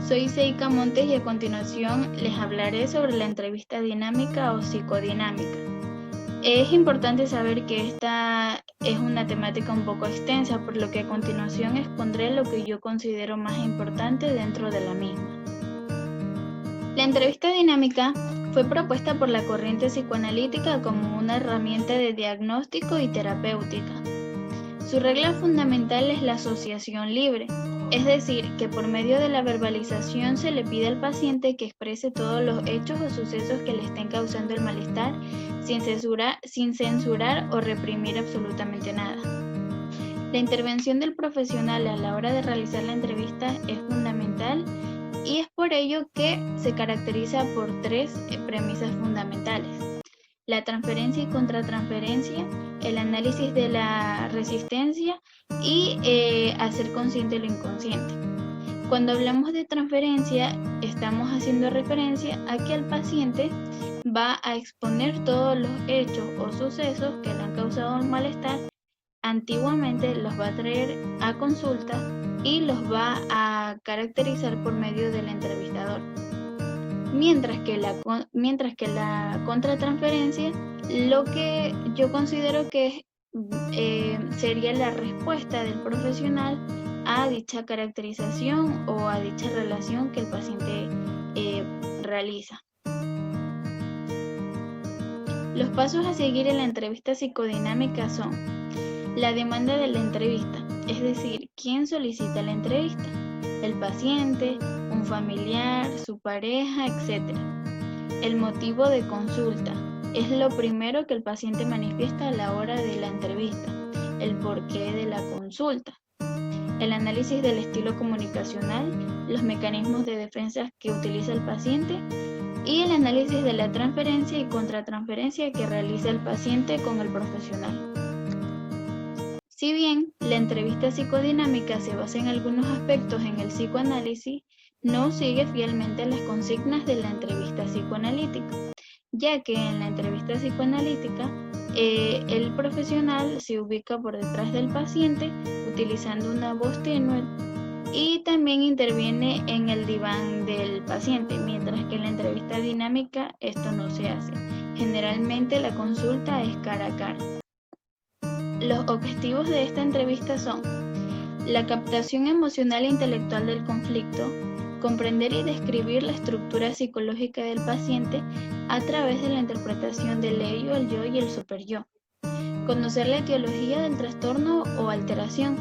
Soy Seika Montes y a continuación les hablaré sobre la entrevista dinámica o psicodinámica. Es importante saber que esta es una temática un poco extensa, por lo que a continuación expondré lo que yo considero más importante dentro de la misma. La entrevista dinámica fue propuesta por la corriente psicoanalítica como una herramienta de diagnóstico y terapéutica. Su regla fundamental es la asociación libre, es decir, que por medio de la verbalización se le pide al paciente que exprese todos los hechos o sucesos que le estén causando el malestar sin censurar o reprimir absolutamente nada. La intervención del profesional a la hora de realizar la entrevista es fundamental y es por ello que se caracteriza por tres premisas fundamentales: la transferencia y contratransferencia, el análisis de la resistencia y hacer consciente lo inconsciente. Cuando hablamos de transferencia, estamos haciendo referencia a que el paciente va a exponer todos los hechos o sucesos que le han causado un malestar. Antiguamente los va a traer a consulta y los va a caracterizar por medio del entrevistador. Mientras que la contratransferencia, lo que yo considero que sería la respuesta del profesional a dicha caracterización o a dicha relación que el paciente realiza. Los pasos a seguir en la entrevista psicodinámica son: la demanda de la entrevista, es decir, ¿quién solicita la entrevista? El paciente, un familiar, su pareja, etc. El motivo de consulta es lo primero que el paciente manifiesta a la hora de la entrevista, el porqué de la consulta. El análisis del estilo comunicacional, los mecanismos de defensa que utiliza el paciente y el análisis de la transferencia y contratransferencia que realiza el paciente con el profesional. Si bien la entrevista psicodinámica se basa en algunos aspectos en el psicoanálisis, no sigue fielmente las consignas de la entrevista psicoanalítica, ya que en la entrevista psicoanalítica el profesional se ubica por detrás del paciente utilizando una voz tenue y también interviene en el diván del paciente, mientras que en la entrevista dinámica esto no se hace. Generalmente la consulta es cara a cara. Los objetivos de esta entrevista son: la captación emocional e intelectual del conflicto, comprender y describir la estructura psicológica del paciente a través de la interpretación del ello, el yo y el superyo, conocer la etiología del trastorno o alteración,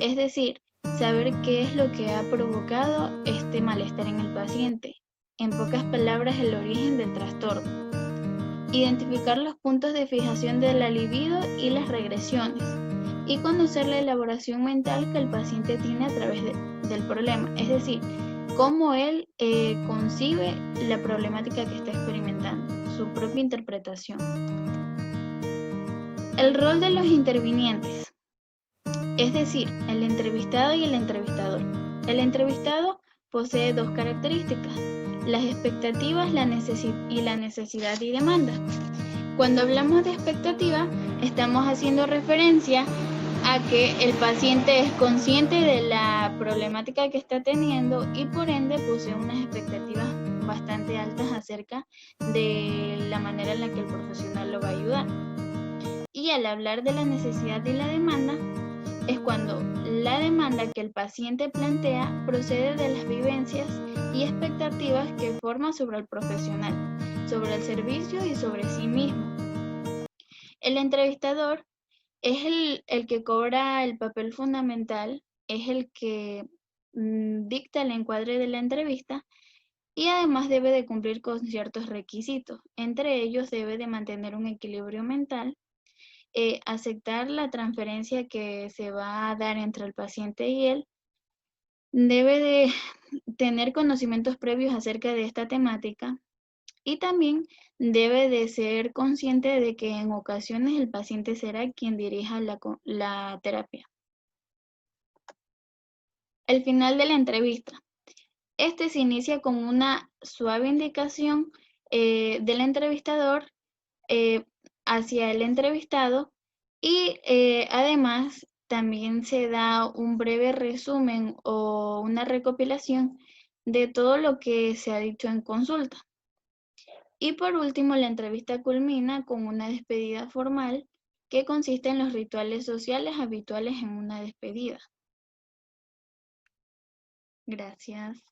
es decir, saber qué es lo que ha provocado este malestar en el paciente, en pocas palabras, el origen del trastorno. Identificar los puntos de fijación de la libido y las regresiones, y conocer la elaboración mental que el paciente tiene a través del problema, es decir, cómo él concibe la problemática que está experimentando, su propia interpretación. El rol de los intervinientes, es decir, el entrevistado y el entrevistador. El entrevistado posee dos características: las expectativas y la necesidad y demanda. Cuando hablamos de expectativa, estamos haciendo referencia a que el paciente es consciente de la problemática que está teniendo y por ende posee unas expectativas bastante altas acerca de la manera en la que el profesional lo va a ayudar. Y al hablar de la necesidad y la demanda, es cuando la demanda que el paciente plantea procede de las vivencias y expectativas que forma sobre el profesional, sobre el servicio y sobre sí mismo. El entrevistador es el que cobra el papel fundamental, es el que dicta el encuadre de la entrevista y además debe de cumplir con ciertos requisitos. Entre ellos debe de mantener un equilibrio mental, aceptar la transferencia que se va a dar entre el paciente y él, debe de tener conocimientos previos acerca de esta temática y también debe de ser consciente de que en ocasiones el paciente será quien dirija la terapia. El final de la entrevista. Este se inicia con una suave indicación del entrevistador hacia el entrevistado y además también se da un breve resumen o una recopilación de todo lo que se ha dicho en consulta. Y por último, la entrevista culmina con una despedida formal que consiste en los rituales sociales habituales en una despedida. Gracias.